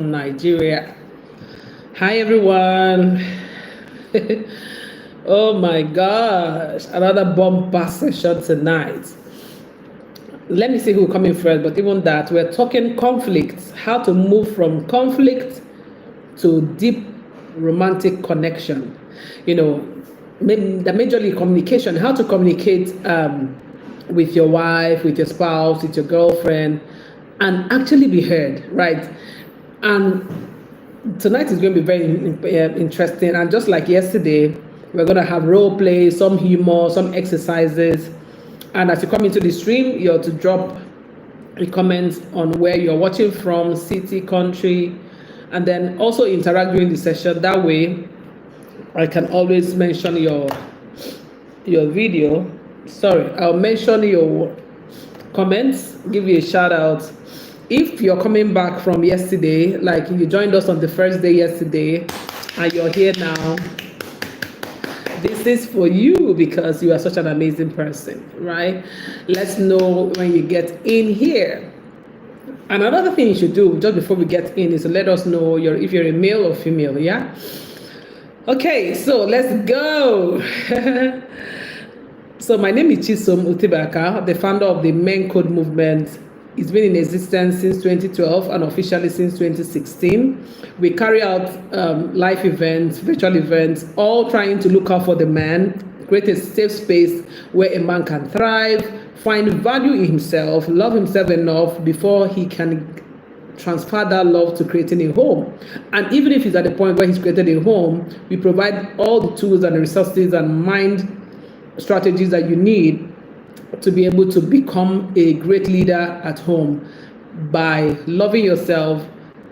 Nigeria. Hi everyone. Oh my gosh, another bumper session tonight. Let me see who coming first, but even that, we're talking conflict, how to move from conflict to deep romantic connection. You know, the majorly communication, how to communicate with your wife, with your spouse, with your girlfriend, and actually be heard, right? And tonight is going to be very interesting. And just like yesterday, we're going to have role play, some humor, some exercises. And as you come into the stream, you're to drop a comment on where you're watching from, city, country, and then also interact during the session. That way, I can always mention your video. Sorry, I'll mention your comments, give you a shout out. If you're coming back from yesterday, like you joined us on the first day yesterday, and you're here now, this is for you because you are such an amazing person, right? Let's know when you get in here. And another thing you should do just before we get in is to let us know if you're a male or female, yeah? Okay, so let's go. So my name is Chisom Utibaka, the founder of the Men Code movement. It's been in existence since 2012 and officially since 2016. We carry out live events, virtual events, all trying to look out for the man, create a safe space where a man can thrive, find value in himself, love himself enough before he can transfer that love to creating a home. And even if he's at the point where he's created a home, we provide all the tools and the resources and mind strategies that you need to be able to become a great leader at home by loving yourself,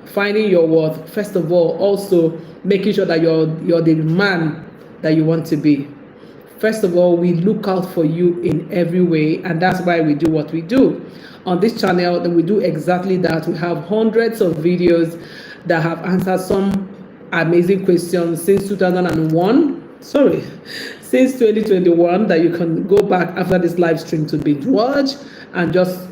finding your worth, first of all, also making sure that you're the man that you want to be. First of all, we look out for you in every way, and that's why we do what we do. On this channel, we do exactly that. We have hundreds of videos that have answered some amazing questions since 2001. Sorry, since 2021, that you can go back after this live stream to binge watch and just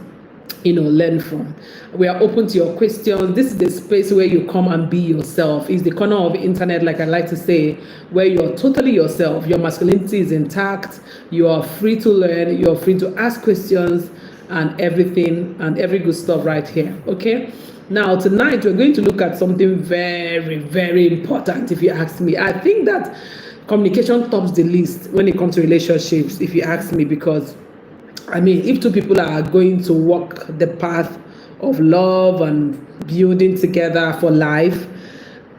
learn from. We are open to your questions. This is the space where you come and be yourself. It's the corner of the internet, like I like to say, where you're totally yourself. Your masculinity is intact. You are free to learn. You're free to ask questions and everything and every good stuff right here. Okay. Now, tonight, we're going to look at something very, very important, if you ask me. I think that communication tops the list when it comes to relationships, if you ask me, because if two people are going to walk the path of love and building together for life,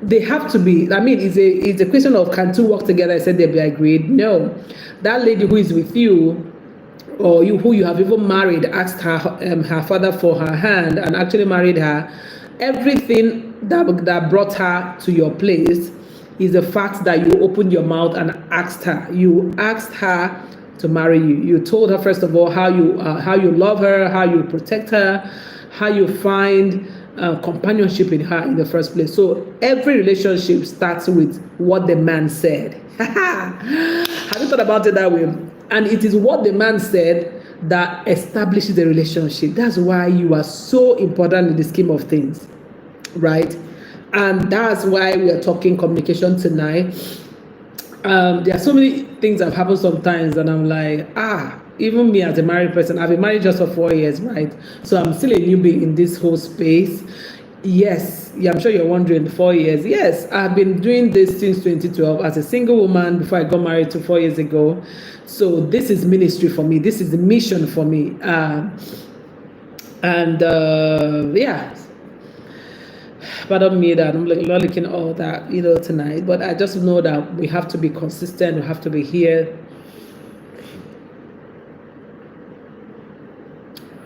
they have to be, it's a question of, can two work together? I said they'll be agreed. No, that lady who is with you, or who you have even married, asked her father for her hand and actually married her. Everything that brought her to your place is the fact that you opened your mouth and asked her. You asked her to marry you. You told her, first of all, how you love her, how you protect her, how you find companionship in her in the first place. So every relationship starts with what the man said. Have you thought about it that way? And it is what the man said that establishes the relationship. That's why you are so important in the scheme of things, right? And that's why we are talking communication tonight. There are so many things that have happened sometimes, and I'm like, even me as a married person, I've been married just for 4 years, right? So I'm still a newbie in this whole space. Yes, yeah, I'm sure you're wondering, 4 years. Yes, I've been doing this since 2012 as a single woman before I got married 4 years ago. So this is ministry for me. This is the mission for me. Yeah. Pardon me that I'm not looking at all that, tonight, but I just know that we have to be consistent. We have to be here.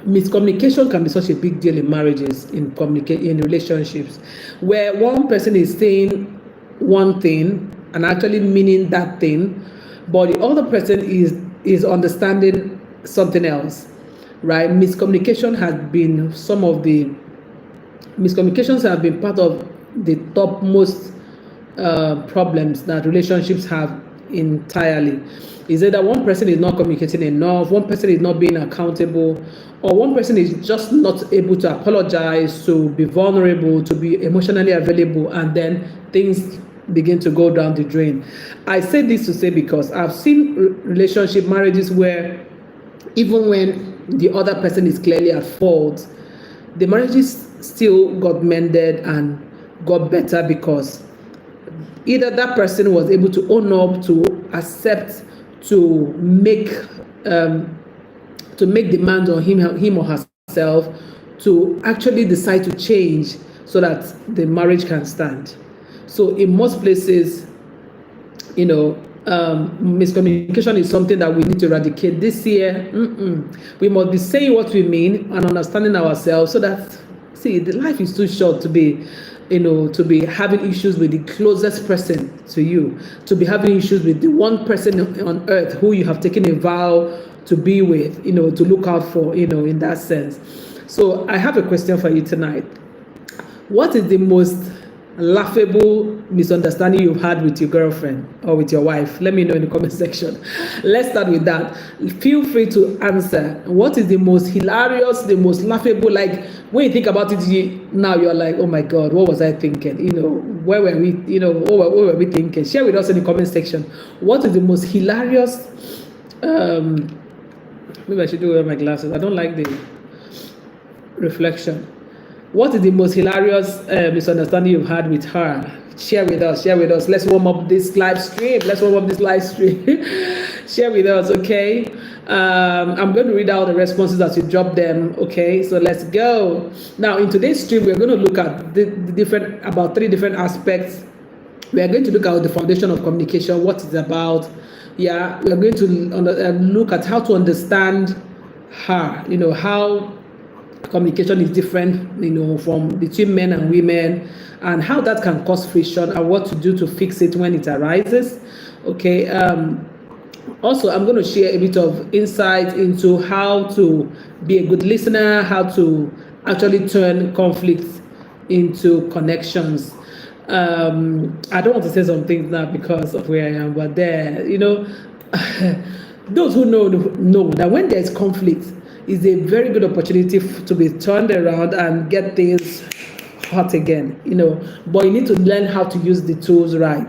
Miscommunication can be such a big deal in marriages, in relationships, where one person is saying one thing and actually meaning that thing, but the other person is understanding something else, right? Miscommunications have been part of the topmost problems that relationships have entirely. Is it that one person is not communicating enough, one person is not being accountable, or one person is just not able to apologize, to be vulnerable, to be emotionally available, and then things begin to go down the drain? I say this to say because I've seen relationship marriages where even when the other person is clearly at fault, the marriages still got mended and got better because either that person was able to own up, to accept, to make demands on him or herself, to actually decide to change so that the marriage can stand. So in most places, miscommunication is something that we need to eradicate this year. We must be saying what we mean and understanding ourselves, so that, see, the life is too short to be having issues with the closest person to you, to be having issues with the one person on earth who you have taken a vow to be with, to look out for, in that sense. So I have a question for you tonight. What is the most laughable misunderstanding you've had with your girlfriend or with your wife? Let me know in the comment section. Let's start with that. Feel free to answer. What is the most hilarious, the most laughable? Like, when you think about it, now you're like, oh my God, what was I thinking? Where were we? What were we thinking? Share with us in the comment section. What is the most hilarious? Maybe I should do wear my glasses. I don't like the reflection. What is the most hilarious misunderstanding you've had with her? Share with us. Let's warm up this live stream. Share with us, okay? I'm going to read out the responses as you drop them, okay? So let's go. Now, in today's stream, we're going to look at about 3 different aspects. We are going to look at the foundation of communication, what it's about. Yeah, we are going to look at how to understand her, how communication is different, from between men and women, and how that can cause friction and what to do to fix it when it arises. Okay. Also, I'm going to share a bit of insight into how to be a good listener, how to actually turn conflicts into connections. I don't want to say some things now because of where I am, but those who know that when there's conflict, is a very good opportunity to be turned around and get things hot again, but you need to learn how to use the tools right.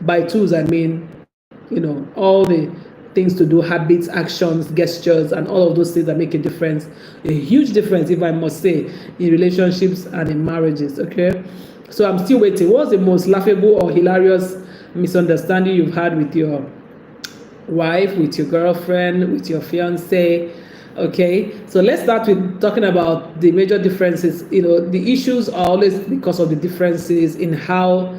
By tools, I mean, all the things to do, habits, actions, gestures, and all of those things that make a difference, a huge difference, if I must say, in relationships and in marriages, okay? So I'm still waiting. What's the most laughable or hilarious misunderstanding you've had with your wife, with your girlfriend, with your fiance? Okay, so let's start with talking about the major differences. The issues are always because of the differences in how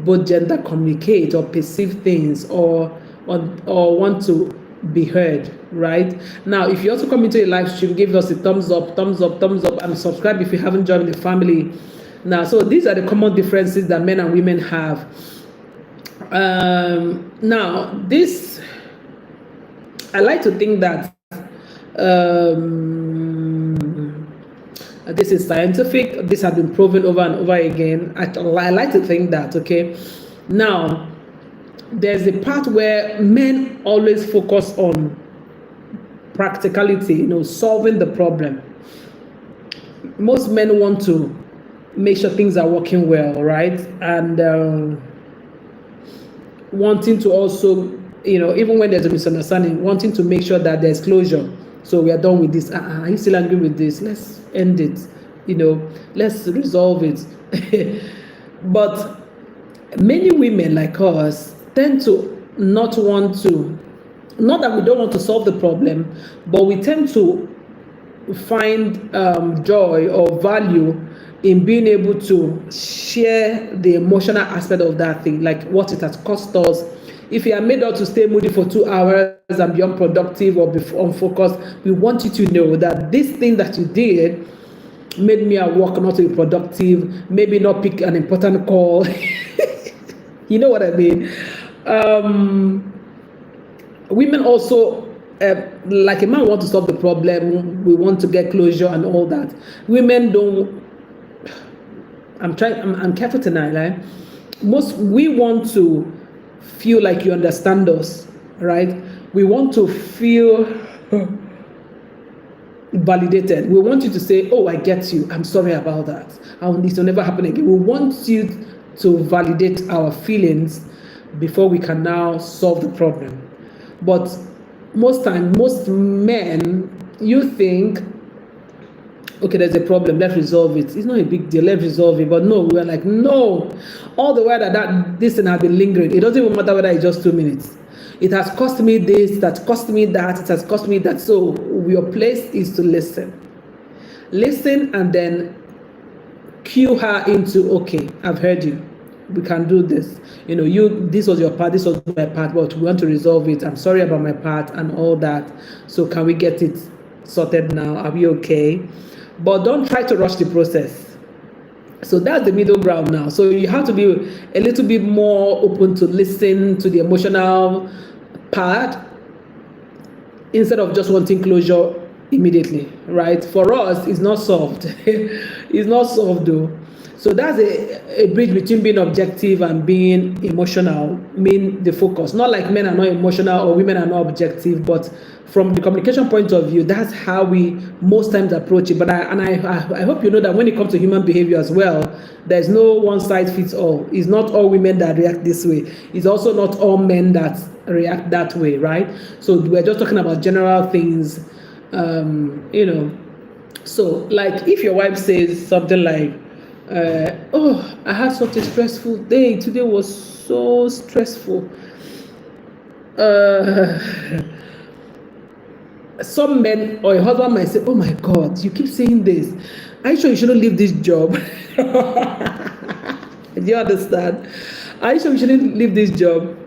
both gender communicate or perceive things or want to be heard, right? Now, if you also come into a live stream, give us a thumbs up, and subscribe if you haven't joined the family. Now, so these are the common differences that men and women have. Now, I like to think that this is scientific. This has been proven over and over again. I like to think that, okay? Now, there's a part where men always focus on practicality, solving the problem. Most men want to make sure things are working well, right? And wanting to also, even when there's a misunderstanding, wanting to make sure that there's closure. So we are done with this. Are you still angry with this? Let's end it. Let's resolve it. But many women like us tend to not want to, not that we don't want to solve the problem, but we tend to find joy or value in being able to share the emotional aspect of that thing, like what it has cost us. If you are made out to stay moody for 2 hours and be unproductive or be unfocused, we want you to know that this thing that you did made me at work not to be productive, maybe not pick an important call. You know what I mean? Women also, like a man wants to solve the problem, we want to get closure and all that. Women don't. I'm careful tonight, right? We want to feel like you understand us, right? We want to feel validated. We want you to say, oh, I get you, I'm sorry about that, this will never happen again. We want you to validate our feelings before we can now solve the problem. But most time, most men, you think, okay, there's a problem, let's resolve it. It's not a big deal, let's resolve it. But no, we're like, no. All the while that this thing has been lingering, it doesn't even matter whether it's just 2 minutes. It has cost me this, that cost me that, it has cost me that. So your place is to listen. Listen and then cue her into, okay, I've heard you. We can do this. This was your part, this was my part, but we want to resolve it. I'm sorry about my part and all that. So can we get it sorted now? Are we okay? But don't try to rush the process. So that's the middle ground now. So you have to be a little bit more open to listen to the emotional part instead of just wanting closure immediately, right? For us, it's not solved. It's not solved though. So that's a bridge between being objective and being emotional, mean the focus. Not like men are not emotional or women are not objective, but from the communication point of view, that's how we most times approach it. But I hope you know that when it comes to human behavior as well, there's no one size fits all. It's not all women that react this way. It's also not all men that react that way, right? So we're just talking about general things, So like if your wife says something like, oh, I had such a stressful day. Today was so stressful. Some men or a husband might say, oh my God, you keep saying this. Are you sure you shouldn't leave this job? Do you understand? Are you sure you shouldn't leave this job?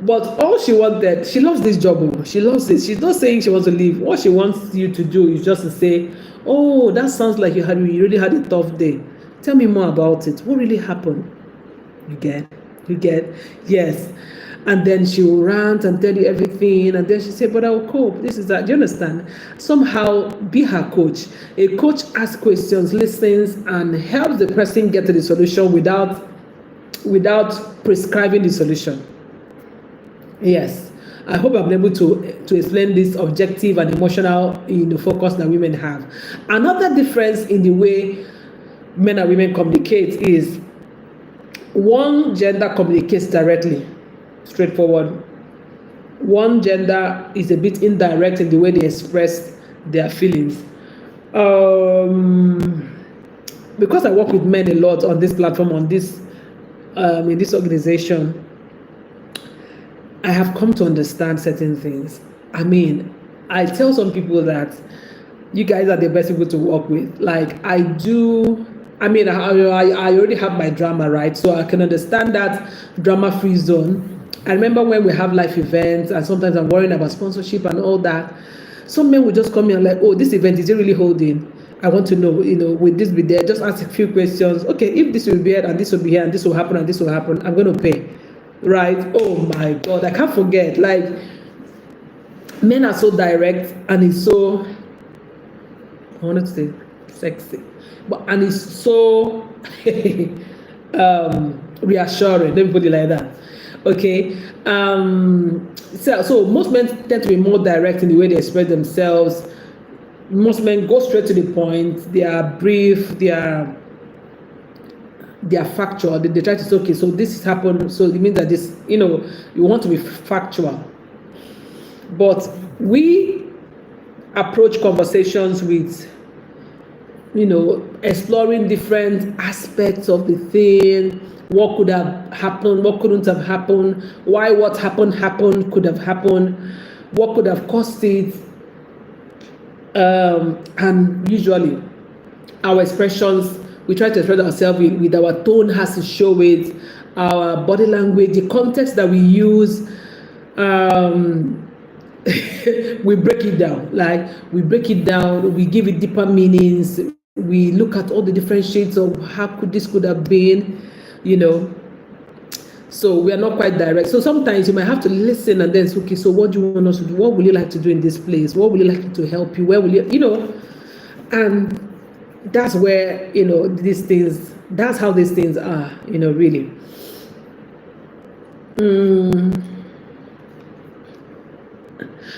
But all she wanted, she loves this job. She loves it. She's not saying she wants to leave. What she wants you to do is just to say, oh, that sounds like you really had a tough day. Tell me more about it. What really happened? You get? Yes. And then she will rant and tell you everything. And then she say, but I will cope. This is that. Do you understand? Somehow be her coach. A coach asks questions, listens, and helps the person get to the solution without prescribing the solution. Yes, I hope I've been able to explain this objective and emotional focus that women have. Another difference in the way men and women communicate is one gender communicates directly, straightforward. One gender is a bit indirect in the way they express their feelings. Because I work with men a lot on this platform, in this organization, I have come to understand certain things. I mean, I tell some people that you guys are the best people to work with. Like I already have my drama, right? So I can understand that drama-free zone. I remember when we have live events and sometimes I'm worrying about sponsorship and all that. Some men will just come in and like, oh, this event, is it really holding? I want to know, will this be there? Just ask a few questions. Okay, if this will be here and this will be here and this will happen and this will happen, I'm going to pay. Right? Oh my God, I can't forget. Like, men are so direct and it's so, I wanted to say sexy, and it's so reassuring. Let me put it like that. Okay. So most men tend to be more direct in the way they express themselves. Most men go straight to the point. They are brief. They are factual. They try to say, okay, so this has happened, so it means that this, you want to be factual. But we approach conversations with, exploring different aspects of the thing. What could have happened? What couldn't have happened? Why what happened could have happened? What could have caused it? And usually, our expressions, we try to express ourselves with our tone has to show it, our body language, the context that we use. We break it down. We give it deeper meanings. We look at all the different shades of how this could have been, So we are not quite direct. So sometimes you might have to listen and then say, okay, so what do you want us to do? What would you like to do in this place? What would you like to help you? Where will you, and that's where, that's how these things are, really.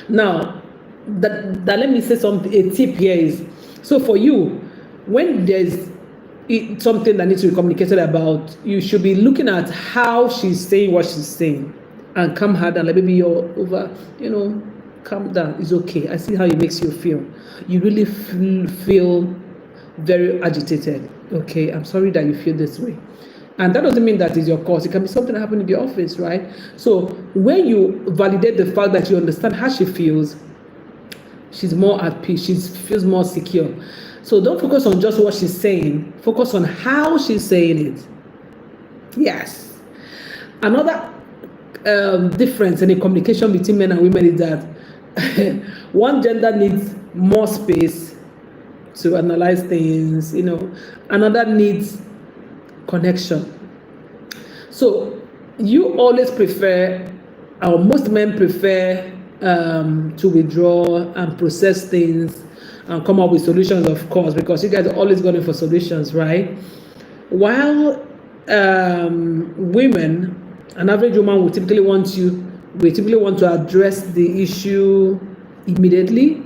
Now, that let me say something. A tip here is, so for you, when there's something that needs to be communicated about, you should be looking at how she's saying what she's saying, and calm her down. Like, maybe you're over, calm down. It's okay. I see how it makes you feel. You really feel very agitated. Okay, I'm sorry that you feel this way. And that doesn't mean that is your cause. It can be something that happened in the office, right? So when you validate the fact that you understand how she feels, she's more at peace. She feels more secure. So don't focus on just what she's saying. Focus on how she's saying it. Yes. Another difference in the communication between men and women is that one gender needs more space to analyze things. Another needs connection. So you always prefer, or most men prefer, to withdraw and process things and come up with solutions, of course, because you guys are always going for solutions, right? While women, an average woman will typically want to address the issue immediately.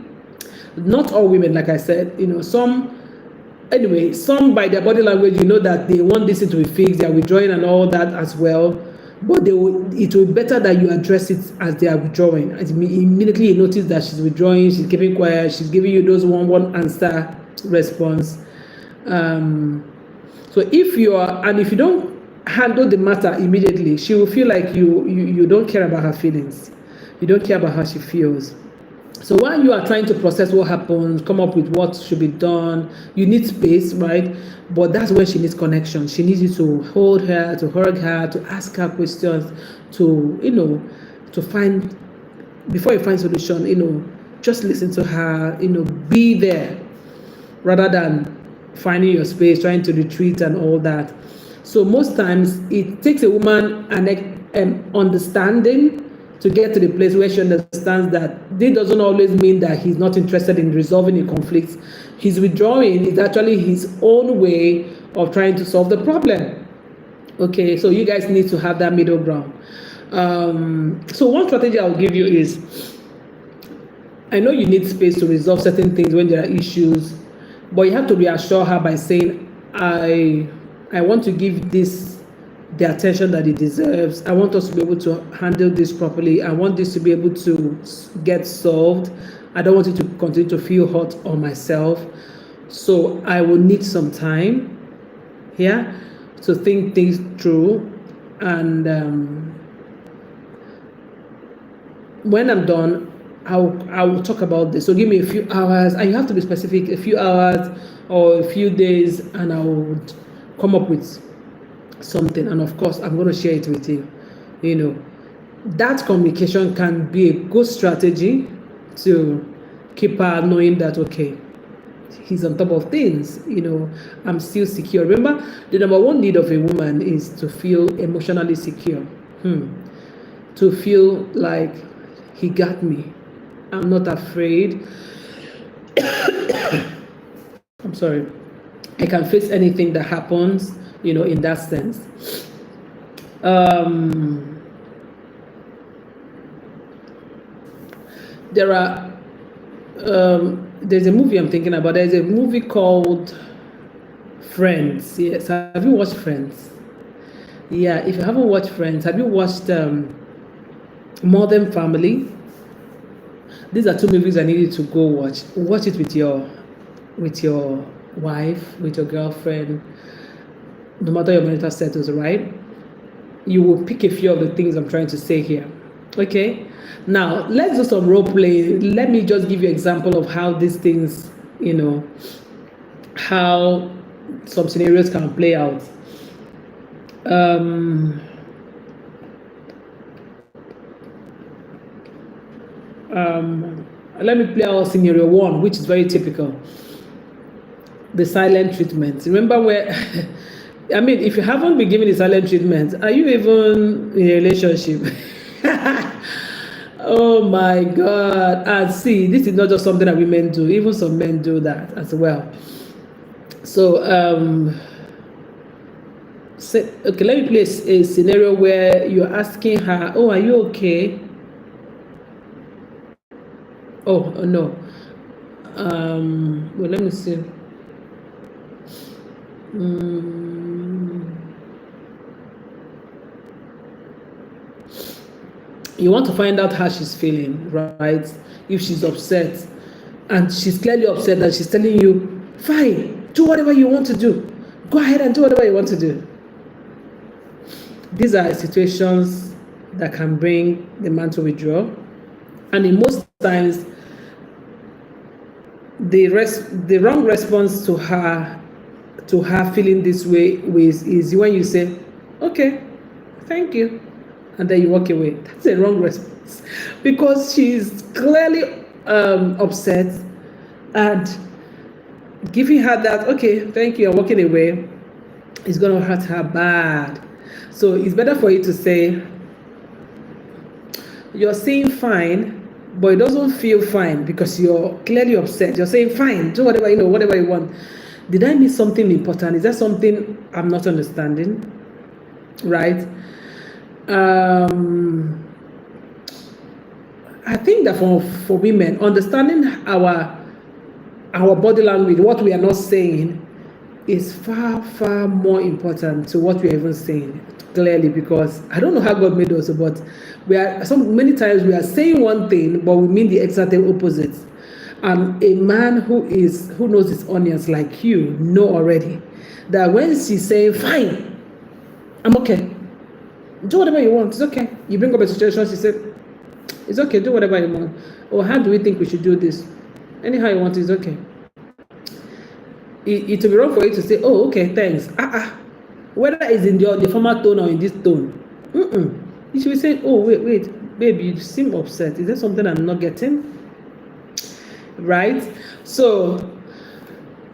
Not all women, like I said, some by their body language, that they want this to be fixed, they are withdrawing and all that as well. But it will be better that you address it as they are withdrawing. As immediately you notice that she's withdrawing, she's keeping quiet, she's giving you those one answer response. So if you don't handle the matter immediately, she will feel like you don't care about her feelings. You don't care about how she feels. So while you are trying to process what happened, come up with what should be done, you need space, right? But that's when she needs connection. She needs you to hold her, to hug her, to ask her questions, to find, before you find solution, just listen to her, be there, rather than finding your space, trying to retreat and all that. So most times it takes a woman an understanding to get to the place where she understands that this doesn't always mean that he's not interested in resolving a conflict. His withdrawing is actually his own way of trying to solve the problem. Okay, so you guys need to have that middle ground. So one strategy I'll give you is, I know you need space to resolve certain things when there are issues, but you have to reassure her by saying, I want to give this the attention that it deserves. I want us to be able to handle this properly. I want this to be able to get solved. I don't want it to continue to feel hot on myself. So I will need some time here to think things through. And when I'm done, I will talk about this. So give me a few hours, and you have to be specific, a few hours or a few days, and I will come up with something, and of course I'm going to share it with you. That communication can be a good strategy to keep her knowing that, okay, he's on top of things, I'm still secure. Remember, the number one need of a woman is to feel emotionally secure, to feel like he got me, I'm not afraid. I'm sorry, I can face anything that happens, in that sense. There's a movie I'm thinking about. There's a movie called Friends. Yes, have you watched Friends? Yeah, if you haven't watched Friends, have you watched Modern Family? These are two movies I need you to go watch. Watch it with your wife, with your girlfriend, no matter your marital status, right? You will pick a few of the things I'm trying to say here. Okay, now let's do some role play. Let me just give you an example of how these things, how some scenarios can play out. Let me play out scenario one, which is very typical. The silent treatment. Remember where if you haven't been given the silent treatment, are you even in a relationship? Oh my God. And see, this is not just something that women do, even some men do that as well. So Okay, let me play a scenario where you're asking her, oh, are you okay? Oh, no. Well, let me see. You want to find out how she's feeling, right? If she's upset, and she's clearly upset, that she's telling you, fine, do whatever you want to do. Go ahead and do whatever you want to do. These are situations that can bring the man to withdraw. And in most times, the wrong response to her feeling this way is when you say, okay, thank you, and then you walk away. That's a wrong response, because she's clearly upset, and giving her that, okay, thank you, and walking away is going to hurt her bad. So it's better for you to say, you're saying fine, but it doesn't feel fine because you're clearly upset. You're saying fine, do whatever whatever you want. Did I miss something important? Is there something I'm not understanding? Right? I think that for women, understanding our body language, what we are not saying, is far, far more important to what we are even saying, clearly, because I don't know how God made us, but many times we are saying one thing, but we mean the exact opposite. A man who knows his onions like you know already that when she's saying, fine, I'm okay, do whatever you want, it's okay. You bring up a situation, she said, it's okay, do whatever you want. Or how do we think we should do this? Anyhow you want, it's okay. It will be wrong for you to say, oh, okay, thanks. Whether it's in the former tone or in this tone. You should be saying, oh, wait, baby, you seem upset. Is there something I'm not getting? Right? So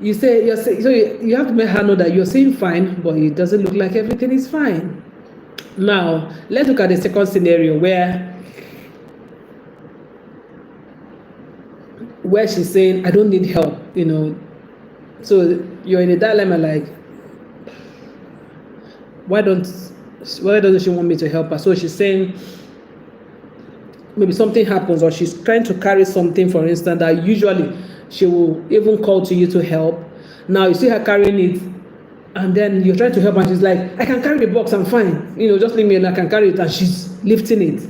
you have to make her know that you're saying fine, but it doesn't look like everything is fine. Now, let's look at the second scenario where she's saying, I don't need help, So you're in a dilemma, like, why doesn't she want me to help her? So she's saying, maybe something happens, or she's trying to carry something, for instance, that usually she will even call to you to help. Now you see her carrying it, and then you're trying to help, and she's like, I can carry the box, I'm fine. Just leave me and I can carry it, and she's lifting it.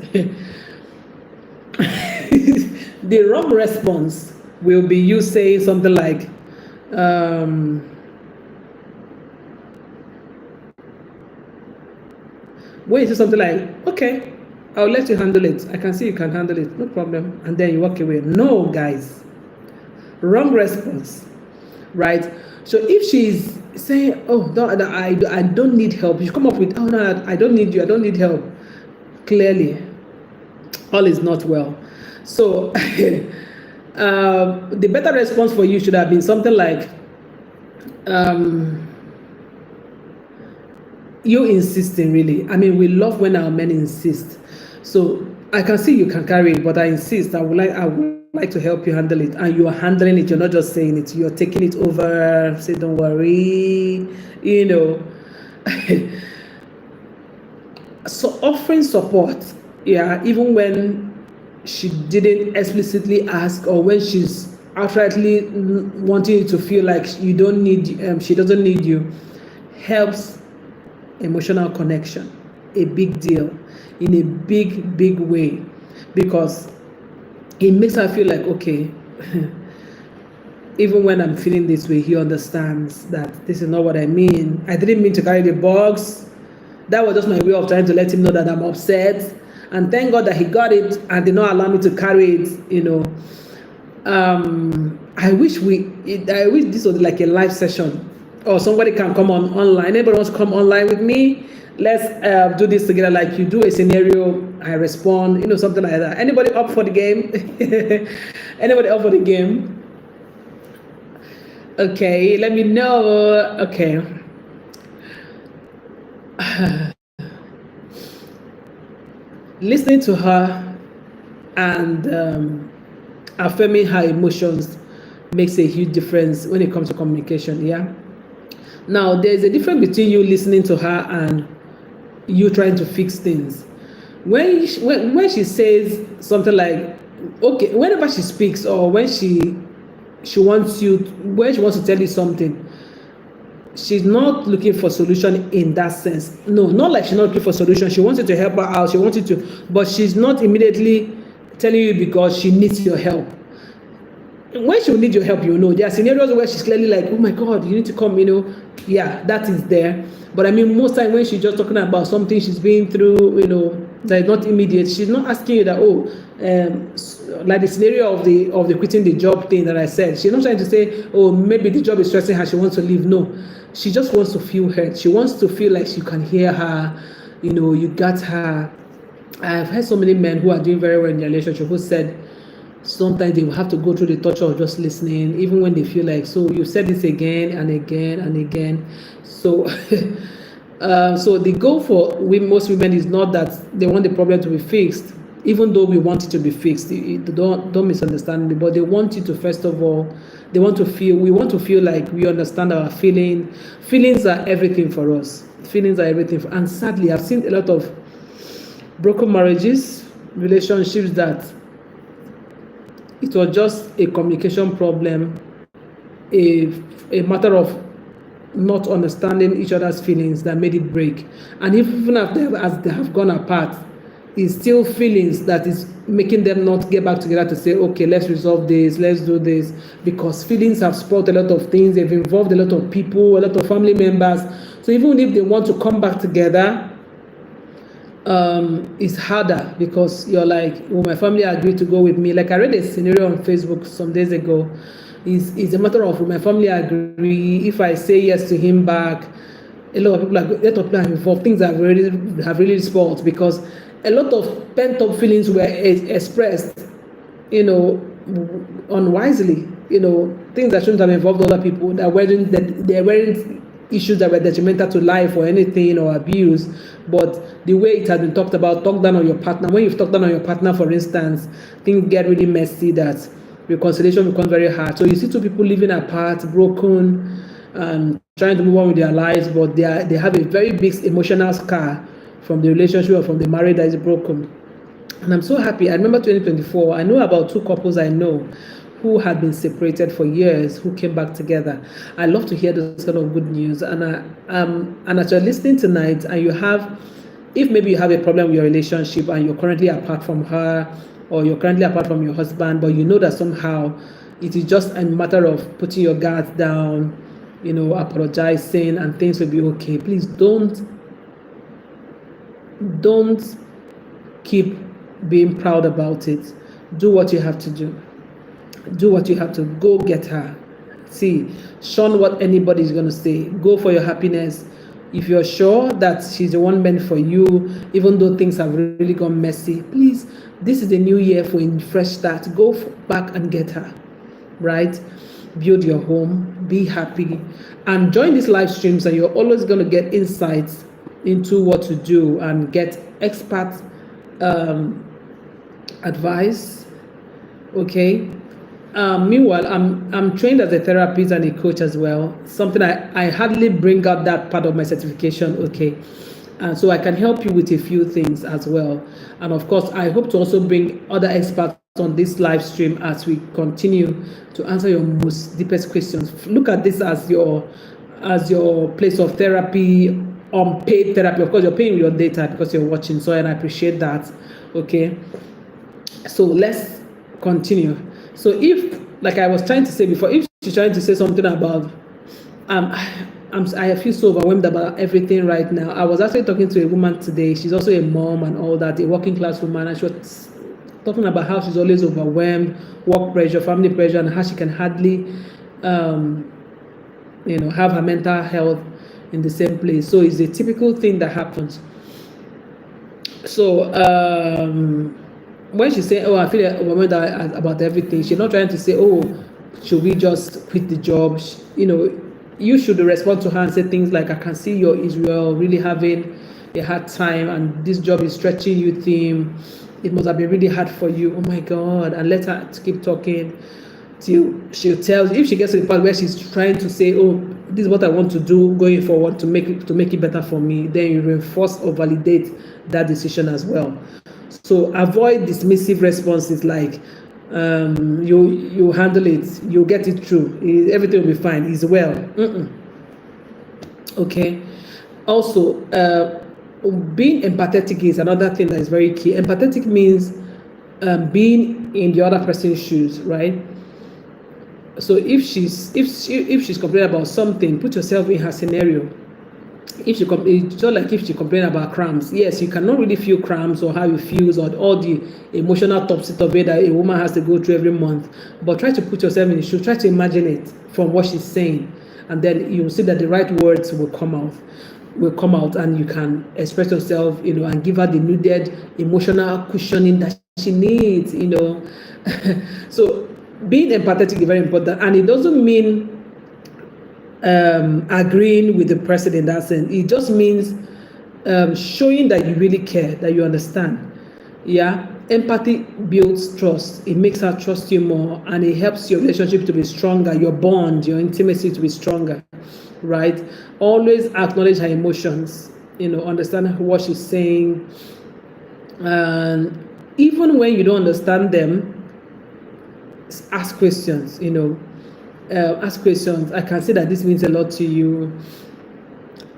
The wrong response will be you saying something like, when you say something like, okay, I'll let you handle it. I can see you can handle it, no problem. And then you walk away. No, guys. Wrong response, right? So if she's saying, oh, no, I don't need help, you come up with, oh, no, I don't need you, I don't need help. Clearly, all is not well. So the better response for you should have been something like, you insisting, really. I mean, we love when our men insist. So I can see you can carry it, but I insist. I would like to help you handle it, and you are handling it. You're not just saying it. You're taking it over. Say, don't worry. So offering support, even when she didn't explicitly ask, or when she's outrightly wanting you to feel like she doesn't need you, helps emotional connection, a big deal, in a big way, because it makes her feel like, okay, even when I'm feeling this way, he understands that this is not what I mean. I didn't mean to carry the box. That was just my way of trying to let him know that I'm upset, and thank God that he got it and did not allow me to carry it. I wish this was like a live session, or somebody can come online. Anybody wants to come online with me? Let's do this together. Like, you do a scenario, I respond, something like that. Anybody up for the game? Anybody up for the game? Okay, let me know. Okay. Listening to her and affirming her emotions makes a huge difference when it comes to communication. Now, there's a difference between you listening to her and you trying to fix things. When she says something like, okay, whenever she speaks, or when she wants you, when she wants to tell you something, she's not looking for solution in that sense. No, not like she's not looking for solution. She wants you to help her out. She wants you to, but she's not immediately telling you because she needs your help. When she will need your help, you know, there are scenarios where she's clearly like, oh my God, you need to come, you know. Yeah, that is there. But I mean, most time when she's just talking about something she's been through, you know, that is not immediate, she's not asking you that, oh, like the scenario of the quitting the job thing that I said. She's not trying to say, oh, maybe the job is stressing her, she wants to leave. No, she just wants to feel heard. She wants to feel like you can hear her, you know, you got her. I've heard so many men who are doing very well in their relationship who said, sometimes they will have to go through the torture of just listening, even when they feel like, so you said this again and again and again. So so the goal for most women is not that they want the problem to be fixed, even though we want it to be fixed. Don't misunderstand me, but they want you to, first of all, we want to feel like we understand our feelings are everything for us. Feelings are everything and sadly, I've seen a lot of broken marriages, relationships that it was just a communication problem, a matter of not understanding each other's feelings that made it break. And even after as they have gone apart, it's still feelings that is making them not get back together to say, okay, let's resolve this, let's do this, because feelings have spoiled a lot of things. They've involved a lot of people, a lot of family members. So even if they want to come back together, it's harder because you're like, oh, my family agreed to go with me. Like I read a scenario on Facebook some days ago. It's a matter of, will my family agree if I say yes to him back? A lot of people are involved. Things have really spoiled because a lot of pent up feelings were expressed, you know, unwisely. You know, things that shouldn't have involved other people, that weren't issues that were detrimental to life or anything or abuse, but the way it has been talked down on your partner. When you've talked down on your partner, for instance, things get really messy, that reconciliation becomes very hard. So you see two people living apart, broken, trying to move on with their lives, but they have a very big emotional scar from the relationship or from the marriage that is broken. And I'm so happy. I remember 2024, I know about 2 couples I know who had been separated for years, who came back together. I love to hear this kind of good news. And as you're listening tonight, and if maybe you have a problem with your relationship and you're currently apart from her, or you're currently apart from your husband, but you know that somehow it is just a matter of putting your guards down, you know, apologizing, and things will be okay. Please don't keep being proud about it. Do what you have to do. Do what you have to. Go get her. See, shun what anybody is going to say. Go for your happiness. If you're sure that she's the one meant for you, even though things have really gone messy, please, this is a new year for a fresh start. Go back and get her, right? Build your home, be happy, and join these live streams, and you're always going to get insights into what to do and get expert advice. Okay. Meanwhile, I'm trained as a therapist and a coach as well. Something I hardly bring out that part of my certification. Okay. So I can help you with a few things as well. And of course, I hope to also bring other experts on this live stream as we continue to answer your most deepest questions. Look at this as your place of therapy, unpaid therapy. Of course, you're paying with your data because you're watching. So, and I appreciate that. Okay. So let's continue. So if, like I was trying to say before, if she's trying to say something about, I feel so overwhelmed about everything right now. I was actually talking to a woman today. She's also a mom and all that, a working class woman, and she was talking about how she's always overwhelmed, work pressure, family pressure, and how she can hardly, have her mental health in the same place. So it's a typical thing that happens. So when she say, oh, I feel overwhelmed about everything, she's not trying to say, oh, should we just quit the job? You should respond to her and say things like, I can see you're Israel really having a hard time, and this job is stretching you thin. It must have been really hard for you. Oh my God. And let her keep talking. she'll tell you, if she gets to the part where she's trying to say, oh, this is what I want to do going forward to make it better for me, then you reinforce or validate that decision as well. So avoid dismissive responses like, you handle it, you get it through, everything will be fine, is well. Okay. Also, being empathetic is another thing that is very key. Empathetic means being in the other person's shoes, right? So if she's complaining about something, put yourself in her scenario. It's just like if she complains about cramps. Yes, you cannot really feel cramps or how you feel or all the emotional topsy-turvy that a woman has to go through every month. But try to put yourself in the shoe. Try to imagine it from what she's saying, and then you'll see that the right words will come out, and you can express yourself, and give her the needed emotional cushioning that she needs, So being empathetic is very important, and it doesn't mean agreeing with the person in that sense. It just means showing that you really care, that you understand. Yeah, empathy builds trust. It makes her trust you more, and it helps your relationship to be stronger, your bond, your intimacy to be stronger, right? Always acknowledge her emotions, understand what she's saying, and even when you don't understand them, ask questions. Ask questions. I can see that this means a lot to you,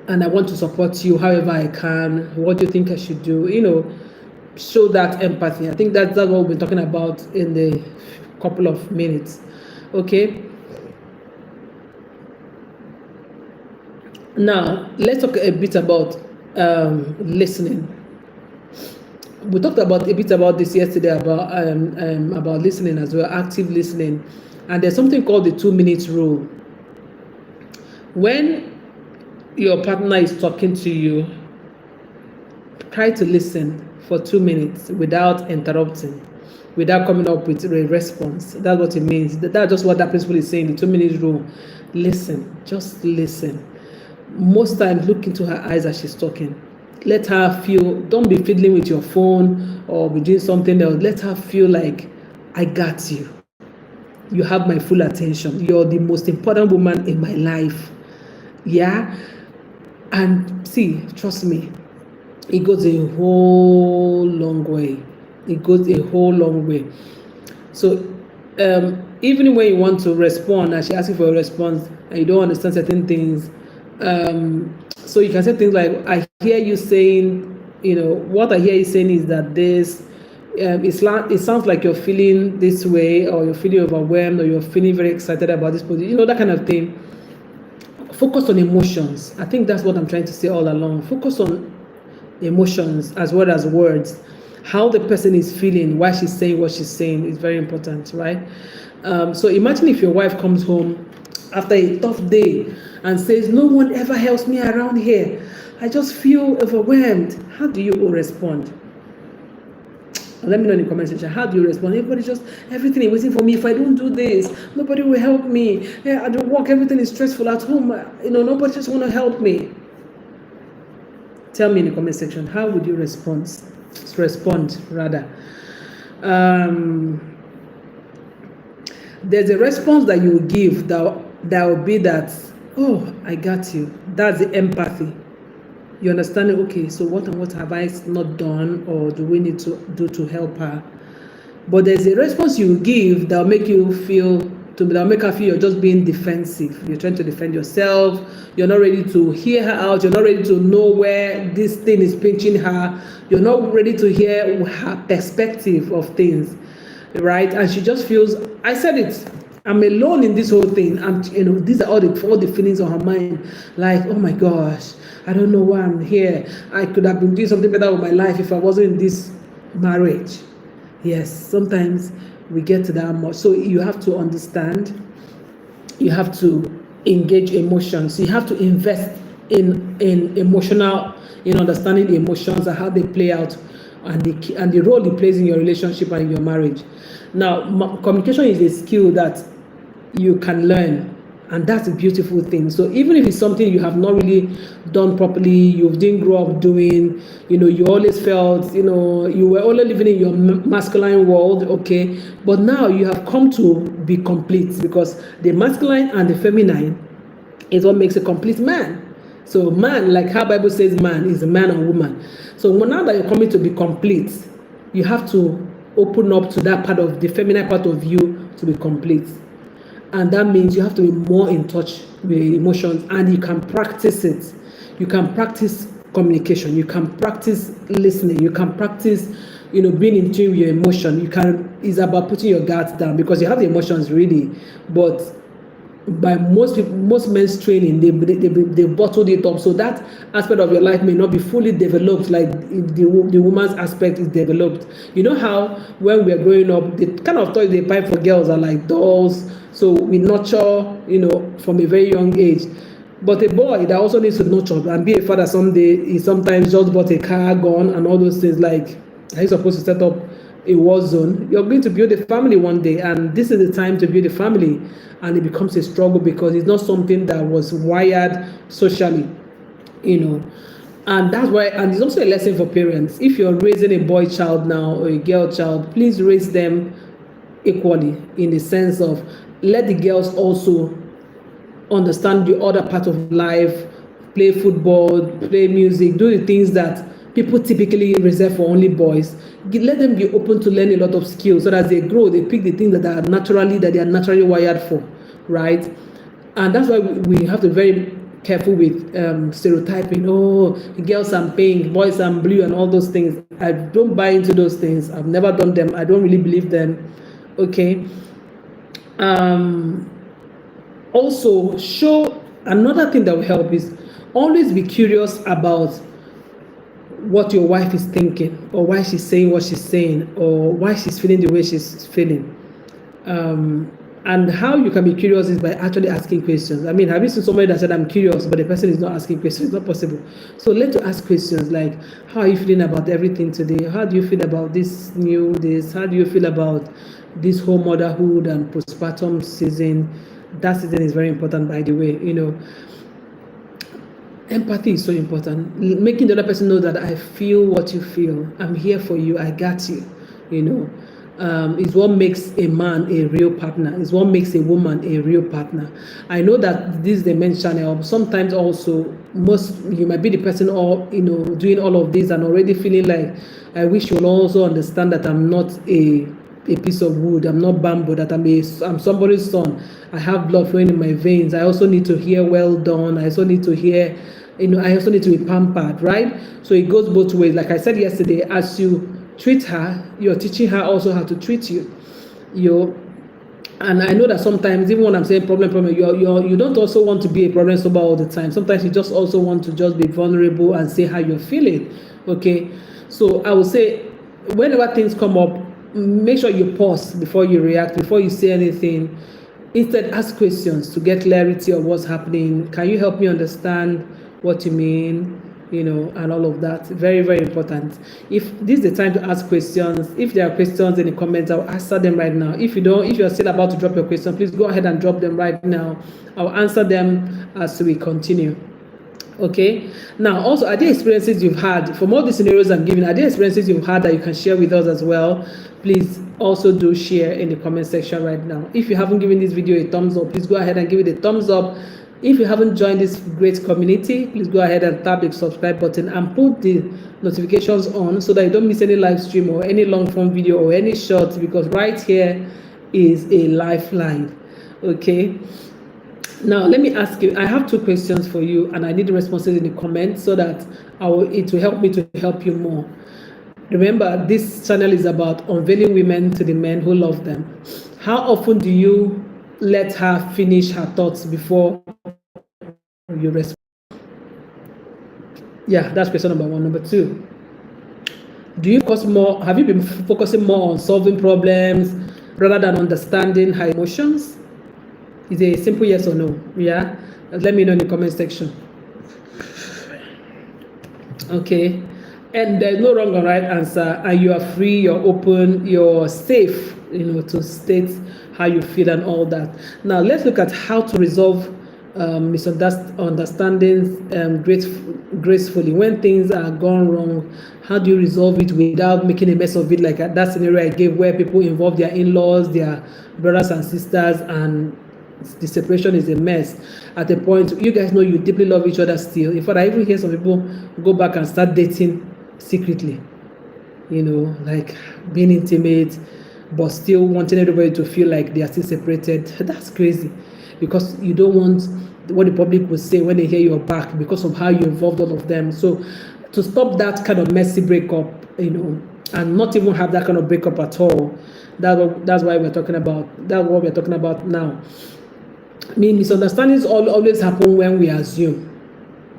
and I want to support you however I can. What do you think I should do? Show that empathy. I think that's what we've been talking about in the couple of minutes. Okay. Now let's talk a bit about listening. We talked a bit about this yesterday, about listening as well, active listening. And there's something called the 2-minute rule. When your partner is talking to you, try to listen for 2 minutes without interrupting, without coming up with a response. That's what it means. That's just what that principle is saying, the 2-minute rule. Listen, just listen. Most times, look into her eyes as she's talking. Let her feel, don't be fiddling with your phone or be doing something else. Let her feel like, I got you. You have my full attention. You're the most important woman in my life. Yeah? And see, trust me, it goes a whole long way. It goes a whole long way. So, even when you want to respond, and she asks you for a response, and you don't understand certain things, so you can say things like, I hear you saying, what I hear you saying is that this, it sounds like you're feeling this way, or you're feeling overwhelmed, or you're feeling very excited about this position, that kind of thing. Focus on emotions. I think that's what I'm trying to say all along. Focus on emotions as well as words. How the person is feeling, why she's saying what she's saying is very important, right? So imagine if your wife comes home after a tough day and says, no one ever helps me around here. I just feel overwhelmed. How do you respond? Let me know in the comment section. How do you respond? Everything is waiting for me. If I don't do this, nobody will help me. Yeah, at work, everything is stressful. At home, nobody just want to help me. Tell me in the comment section, how would you respond? There's a response that you will give that will be that, oh, I got you. That's the empathy. You understand it? Okay, so what have I not done, or do we need to do to help her? But there's a response you give that will make her feel you're just being defensive. You're trying to defend yourself. You're not ready to hear her out. You're not ready to know where this thing is pinching her. You're not ready to hear her perspective of things, right? And she just feels, I said it, I'm alone in this whole thing. And these are all the feelings on her mind. Like, oh my gosh, I don't know why I'm here. I could have been doing something better with my life if I wasn't in this marriage. Yes, sometimes we get to that much. So you have to understand. You have to engage emotions. You have to invest in emotional, in understanding the emotions and how they play out, and the role it plays in your relationship and in your marriage. Now, communication is a skill that you can learn, And that's a beautiful thing. So even if it's something you have not really done properly, you didn't grow up doing, you always felt, you were only living in your masculine world, okay, but now you have come to be complete, because the masculine and the feminine is what makes a complete man. So man, like how Bible says man is a man and woman. So now that you're coming to be complete, you have to open up to that part of the feminine part of you to be complete. And that means you have to be more in touch with emotions, and you can practice it. You can practice communication, you can practice listening, you can practice being in tune with your emotion. It's about putting your guards down, because you have the emotions really, but by most men's training, they bottled it up, so that aspect of your life may not be fully developed like the woman's aspect is developed. You know how when we are growing up, the kind of toys they buy for girls are like dolls, so we nurture from a very young age. But a boy that also needs to nurture and be a father someday, he sometimes just bought a car, gun, and all those things. Like, are you supposed to set up a war zone? You're going to build a family one day, and this is the time to build a family. And it becomes a struggle because it's not something that was wired socially, and that's why. And it's also a lesson for parents. If you're raising a boy child now or a girl child, please raise them equally, in the sense of, let the girls also understand the other part of life, play football, play music, do the things that people typically reserve for only boys. Let them be open to learn a lot of skills, so that as they grow, they pick the things that they are naturally wired for, right? And that's why we have to be very careful with stereotyping. Oh, girls are pink, boys are blue, and all those things. I don't buy into those things. I've never done them. I don't really believe them. Okay. Also, show another thing that will help is always be curious about what your wife is thinking, or why she's saying what she's saying, or why she's feeling the way she's feeling. And how you can be curious is by actually asking questions. I mean, have you seen somebody that said, I'm curious, but the person is not asking questions? It's not possible. So learn to ask questions like, how are you feeling about everything today? How do you feel about this? How do you feel about this whole motherhood and postpartum season? That season is very important, by the way. Empathy is so important. Making the other person know that I feel what you feel. I'm here for you. I got you. Is what makes a man a real partner. Is what makes a woman a real partner. I know that this is the men's channel. Sometimes also, you might be the person doing all of this and already feeling like, I wish you will also understand that I'm not a piece of wood. I'm not bamboo. That I'm somebody's son. I have blood flowing in my veins. I also need to hear well done. I also need to hear, I also need to be pampered, right? So it goes both ways. Like I said yesterday, as you treat her, you're teaching her also how to treat you. And I know that sometimes, even when I'm saying problem, you don't also want to be a problem solver all the time. Sometimes you just also want to just be vulnerable and say how you're feeling. Okay, so I would say, whenever things come up, make sure you pause before you react, before you say anything. Instead, ask questions to get clarity of what's happening. Can you help me understand what you mean? And all of that. Very, very important. If this is the time to ask questions, if there are questions in the comments, I'll answer them right now. If you're still about to drop your question, please go ahead and drop them right now. I'll answer them as we continue. Okay. Now, also, are there experiences you've had from all the scenarios I'm giving? Are there experiences you've had that you can share with us as well? Please also do share in the comment section right now. If you haven't given this video a thumbs up, please go ahead and give it a thumbs up. If you haven't joined this great community, please go ahead and tap the subscribe button and put the notifications on, so that you don't miss any live stream or any long form video or any shorts, because right here is a lifeline. Okay. Now, let me ask you, I have 2 questions for you, and I need the responses in the comments, so that it will help me to help you more. Remember, this channel is about unveiling women to the men who love them. How often do you let her finish her thoughts before you respond? Yeah, that's question number 1. Number 2, have you been focusing more on solving problems rather than understanding her emotions? Is it a simple yes or no? Yeah, let me know in the comment section. Okay. And there's no wrong or right answer, and you are free, you're open, you're safe, to state how you feel and all that. Now let's look at how to resolve misunderstandings gracefully. When things are gone wrong, how do you resolve it without making a mess of it, like that scenario I gave where people involve their in-laws, their brothers and sisters, and the separation is a mess. At a point, you guys know you deeply love each other still. In fact, I even hear some people go back and start dating secretly, like being intimate, but still wanting everybody to feel like they are still separated. That's crazy, because you don't want what the public will say when they hear you're back, because of how you involved all of them. So to stop that kind of messy breakup, and not even have that kind of breakup at all, that's why we're talking about, that's what we're talking about now. I mean, misunderstandings always happen when we assume.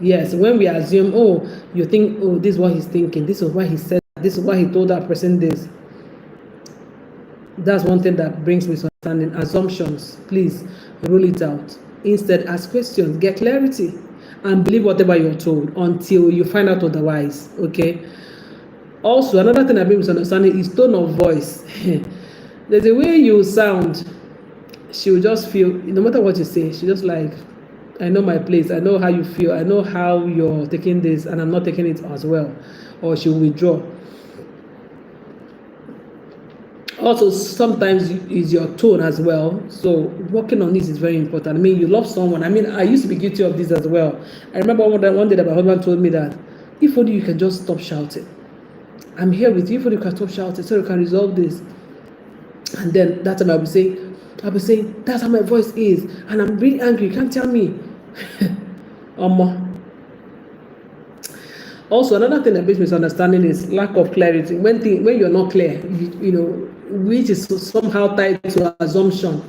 Yes, when we assume, oh, you think, oh, this is what he's thinking, this is why he said, this is why he told that person this. That's one thing that brings misunderstanding. Assumptions. Please rule it out. Instead, ask questions, get clarity, and believe whatever you're told until you find out otherwise. Okay. Also, another thing that brings misunderstanding is tone of voice. There's a way you sound. She will just feel, no matter what you say, she just like, I know my place, I know how you feel, I know how you're taking this, and I'm not taking it as well. Or she will withdraw. Also, sometimes is your tone as well. So working on this is very important. I mean, you love someone. I mean, I used to be guilty of this as well. I remember one day that my husband told me that if only you can just stop shouting. I'm here with you, if only you can stop shouting so you can resolve this. And then that time I'll be saying, that's how my voice is, and I'm really angry, you can't tell me. Also, another thing that brings misunderstanding is lack of clarity. When you're not clear, which is somehow tied to assumption.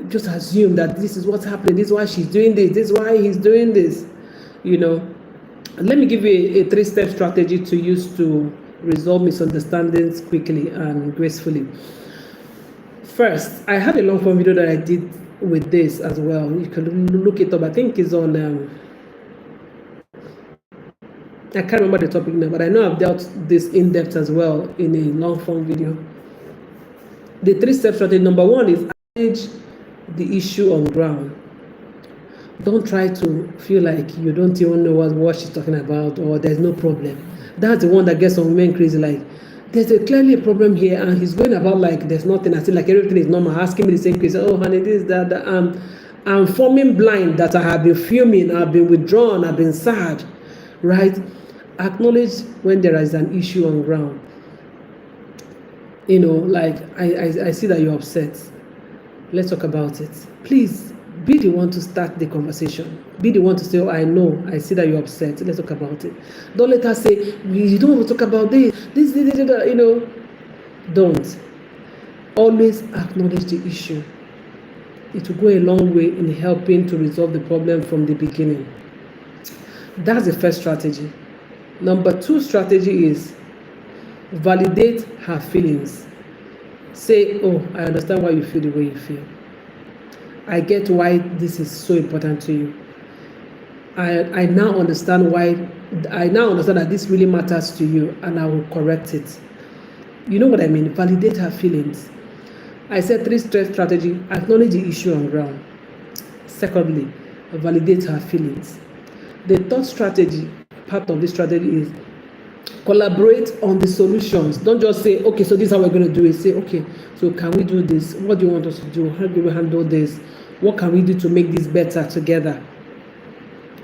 Just assume that this is what's happening, this is why she's doing this is why he's doing this. Let me give you a 3-step strategy to use to resolve misunderstandings quickly and gracefully. First, I had a long form video that I did with this as well. You can look it up. I think it's on I can't remember the topic now, but I know I've dealt this in depth as well in a long form video. The 3-step strategy, number 1 is manage the issue on ground. Don't try to feel like you don't even know what she's talking about, or there's no problem. That's the one that gets some women crazy, like, there's clearly a problem here, and he's going about like there's nothing. I feel like everything is normal, asking me the same question. Oh, honey, this, that. I'm forming blind that I have been fuming, I've been withdrawn, I've been sad, right? Acknowledge when there is an issue on ground. Like, I see that you're upset. Let's talk about it. Please be the one to start the conversation. Be the one to say, oh, I know, I see that you're upset. Let's talk about it. Don't let her say, you don't want to talk about this. Don't. Always acknowledge the issue. It will go a long way in helping to resolve the problem from the beginning. That's the first strategy. Number 2 strategy is validate her feelings. Say, oh, I understand why you feel the way you feel. I get why this is so important to you. I now understand that this really matters to you, and I will correct it. You know what I mean? Validate her feelings. I said 3-step strategy: acknowledge the issue on ground. Secondly, validate her feelings. The third strategy, part of this strategy, is collaborate on the solutions. Don't just say, okay, so this is how we're going to do it. Say, okay, so can we do this? What do you want us to do? How do we handle this? What can we do to make this better together?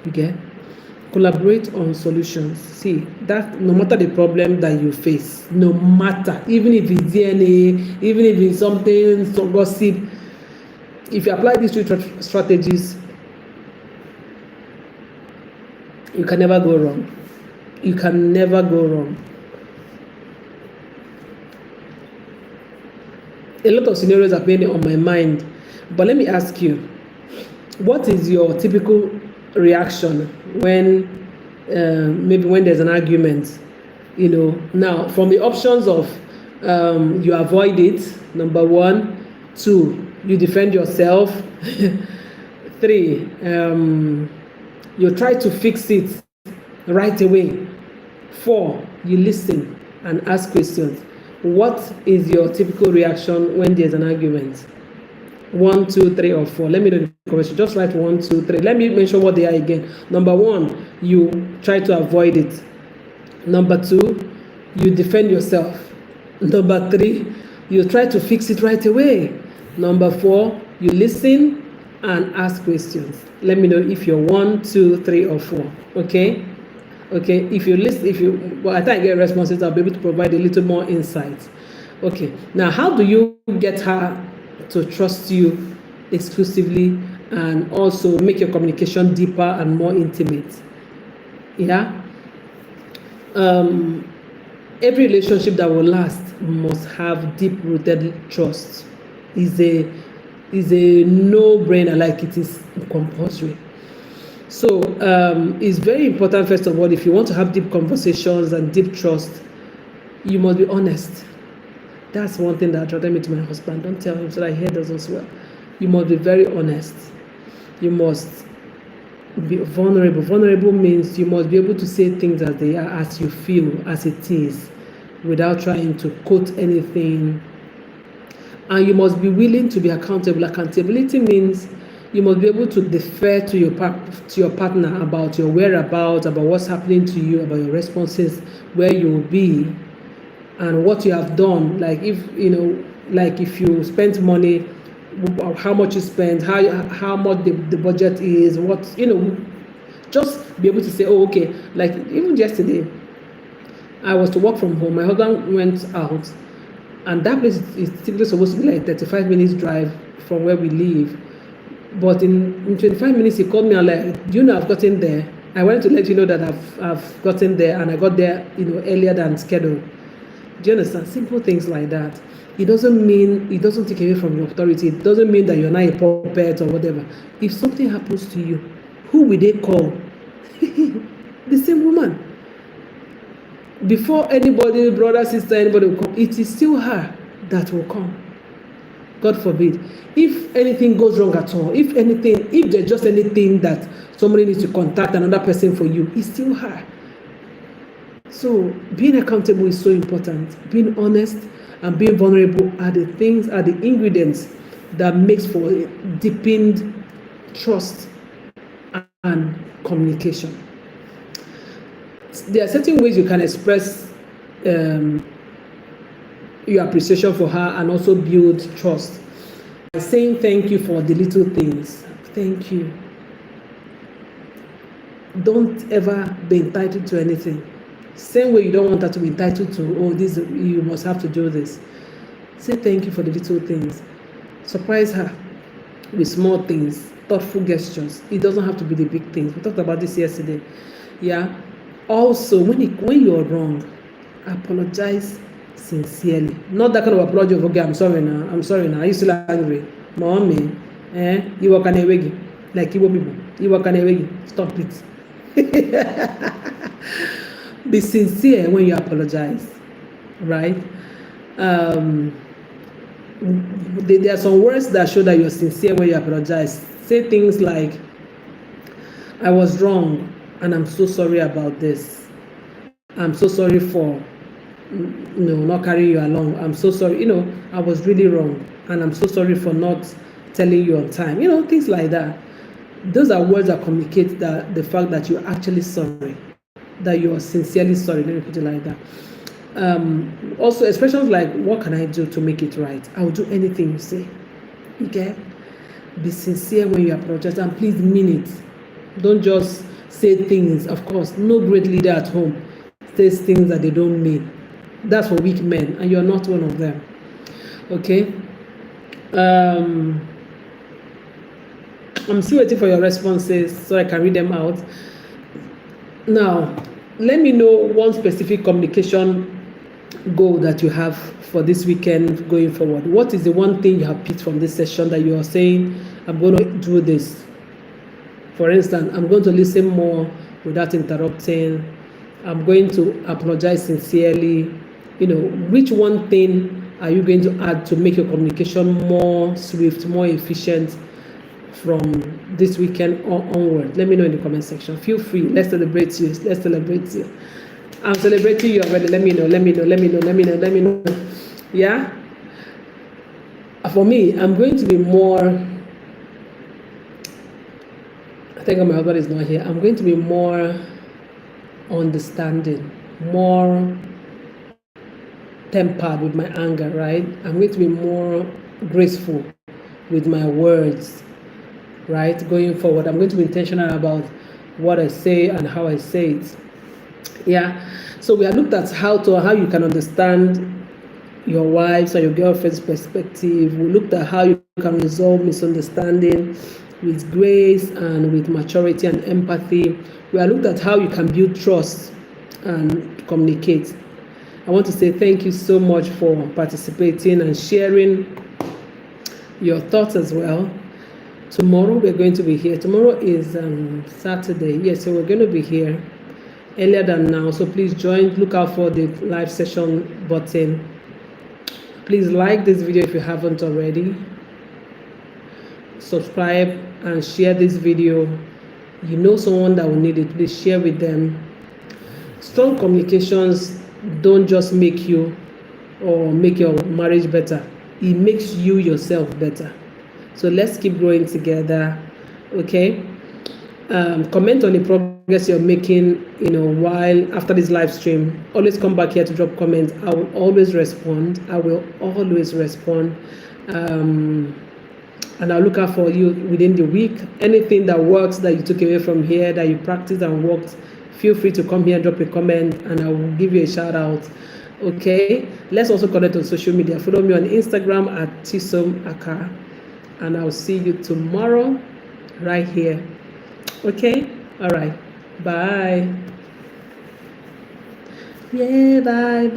Okay? Collaborate on solutions. See, that no matter the problem that you face, no matter, even if it's DNA, even if it's something, some gossip, if you apply these 2 strategies, you can never go wrong. You can never go wrong. A lot of scenarios are playing on my mind, but let me ask you, what is your typical reaction when maybe when there's an argument? Now from the options of you avoid it, number 1, 2, you defend yourself, 3, you try to fix it right away, 4, you listen and ask questions. What is your typical reaction when there's an argument? 1, 2, 3, or 4. Let me know in the comments. Just write 1, 2, 3. Let me mention what they are again. Number 1, you try to avoid it. Number 2, you defend yourself. Number 3, you try to fix it right away. Number 4, you listen and ask questions. Let me know if you're 1, 2, 3, or 4. Okay? Okay, if you listen, by the time I get responses, I'll be able to provide a little more insight. Okay, now how do you get her to trust you exclusively and also make your communication deeper and more intimate? Yeah. Every relationship that will last must have deep-rooted trust. Is a no-brainer, like it is compulsory. So it's very important, first of all, if you want to have deep conversations and deep trust, you must be honest. That's one thing that attracted me to my husband. Don't tell him so that he does as well. You must be very honest. You must be vulnerable. Vulnerable means you must be able to say things as they are, as you feel, as it is, without trying to quote anything. And you must be willing to be accountable. Accountability means you must be able to defer to your partner about your whereabouts, about what's happening to you, about your responses, where you will be, and what you have done. Like if you spent money, how much you spent, how much the budget is, what just be able to say, oh, okay. Like even yesterday, I was to work from home. My husband went out, and that place is typically supposed to be like 35 minutes drive from where we live. But in 25 minutes, he called me and like, do you know I've gotten there? I wanted to let you know that I've gotten there, and I got there, earlier than scheduled. Do you understand? Simple things like that. It doesn't take away from your authority. It doesn't mean that you're not a puppet or whatever. If something happens to you, who will they call? The same woman. Before anybody, brother, sister, anybody will come, it is still her that will come. God forbid. If anything goes wrong at all, if there's just anything that somebody needs to contact another person for you, it's still her. So being accountable is so important. Being honest and being vulnerable are the ingredients that makes for deepened trust and communication. There are certain ways you can express your appreciation for her and also build trust. By saying thank you for the little things. Thank you. Don't ever be entitled to anything. Same way you don't want her to be entitled to, oh, this, you must have to do this. Say thank you for the little things. Surprise her with small things, thoughtful gestures. It doesn't have to be the big things. We talked about this yesterday. Yeah. Also, when you're wrong, apologize sincerely. Not that kind of apology of, okay, I'm sorry now. Are you still angry? Mommy, you work on a wiggy. Like Igbo people. You work on a wiggy. Stop it. Be sincere when you apologize. Right? There are some words that show that you're sincere when you apologize. Say things like, I was wrong and I'm so sorry about this. I'm so sorry for not carrying you along. I'm so sorry, I was really wrong, and I'm so sorry for not telling you on time. Things like that. Those are words that communicate the fact that you're actually sorry, that you are sincerely sorry. Let me put it like that. Also, expressions like, what can I do to make it right? I'll do anything you say. Okay? Be sincere when you apologize, and please mean it. Don't just say things. Of course, no great leader at home says things that they don't mean. That's for weak men, and you're not one of them. Okay? I'm still waiting for your responses so I can read them out. Now, let me know one specific communication goal that you have for this weekend going forward. What is the one thing you have picked from this session that you are saying, I'm going to do this? For instance, I'm going to listen more without interrupting. I'm going to apologize sincerely. Which one thing are you going to add to make your communication more swift, more efficient from this weekend onward? Let me know in the comment section. Feel free. Let's celebrate you. I'm celebrating you already. Let me know. Yeah? For me, I'm going to be more, I think my husband is not here, I'm going to be more understanding, more tempered with my anger, right? I'm going to be more graceful with my words, right? Going forward, I'm going to be intentional about what I say and how I say it. Yeah. So we have looked at how you can understand your wife's or your girlfriend's perspective. We looked at how you can resolve misunderstanding with grace and with maturity and empathy. We have looked at how you can build trust and communicate. I want to say thank you so much for participating and sharing your thoughts as well. Tomorrow we're going to be here. Tomorrow is Saturday. Yes, so we're going to be here earlier than now. So please join. Look out for the live session button. Please like this video if you haven't already. Subscribe and share this video. You know someone that will need it. Please share with them. Strong communications don't just make you or make your marriage better. It makes you yourself better. So let's keep growing together. Okay. Comment on the progress you're making, while after this live stream. Always come back here to drop comments. I will always respond. And I'll look out for you within the week. Anything that works that you took away from here, that you practiced and worked, feel free to come here and drop a comment and I will give you a shout out. Okay, let's also connect on social media. Follow me on Instagram at tisomaka, and I'll see you tomorrow right here. Okay, all right, bye. Yeah, bye.